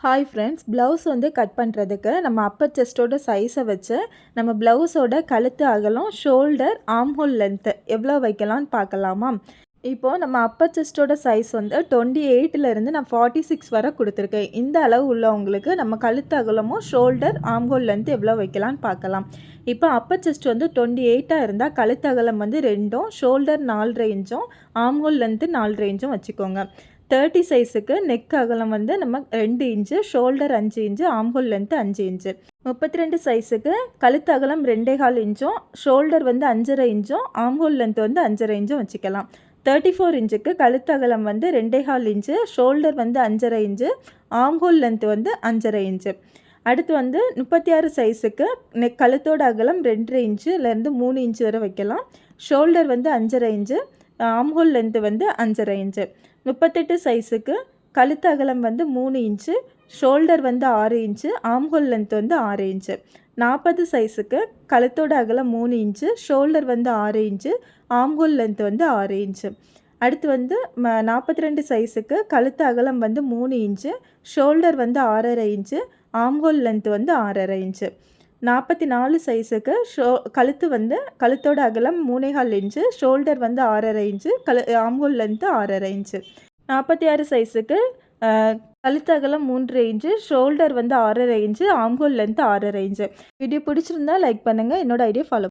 Hi friends, blouse cut பண்ணுறதுக்கு நம்ம அப்பர் செஸ்ட்டோட சைஸை வச்சு நம்ம ப்ளவுஸோட கழுத்து அகலம், ஷோல்டர், ஆர்ம்ஹோல் லென்த்து எவ்வளோ வைக்கலான்னு பார்க்கலாமா? இப்போது நம்ம அப்பர் செஸ்ட்டோட சைஸ் 28லேருந்து நான் 46 வரை கொடுத்துருக்கேன். இந்த அளவு உள்ளவங்களுக்கு நம்ம கழுத்து அகலமும் ஷோல்டர், ஆர்ம்ஹோல் லென்த் எவ்வளோ வைக்கலான்னு பார்க்கலாம். இப்போ அப்பர் செஸ்ட் 28ஆக இருந்தால் கழுத்து அகலம் 2ம், ஷோல்டர் 4.5 இன்ச்சும், ஆர்ம்ஹோல் லென்த்து 4.5 இன்ச்சும் வச்சுக்கோங்க. 30 சைஸுக்கு நெக் அகலம் நம்ம 2 inch, shoulder 5 inch, armhole length 5 inch. 32 சைஸுக்கு கழுத்து அகலம் 2.25 இன்ச்சும், ஷோல்டர் 5.5 இன்ச்சும், ஆர்ம்ஹோல் லென்த் 5.5 இன்ச்சும் வச்சுக்கலாம். 34 இன்ச்சுக்கு கழுத்து அகலம் 2.25 inch, shoulder 5.5 inch, armhole length 5.5 inch. அடுத்து 36 சைஸுக்கு கழுத்தோட அகலம் 2.5 இன்ச்சுலேருந்து 3 இன்ச்சு வரை வைக்கலாம். Shoulder 5.5 inch, armhole length 5.5 inch. 38 சைஸுக்கு கழுத்து அகலம் 3 inch, shoulder 6 inch, armhole length 6 inch. 40 சைஸுக்கு கழுத்தோட அகலம் 3 inch, shoulder 6 inch, armhole length 6 inch. அடுத்து 42 சைஸுக்கு கழுத்து அகலம் 3 inch, shoulder 6.5 inch, armhole length 6.5 inch. 44 சைஸுக்கு கழுத்தோட அகலம் 3.25 inch, shoulder 6.5 inch, armhole length 6.5 inch. 46 சைஸுக்கு கழுத்து அகலம் 3 inch, shoulder 6.5 inch, armhole length 6.5 inch. Video பிடிச்சிருந்தா லைக் பண்ணுங்கள். என்னோட ஐடியா ஃபாலோ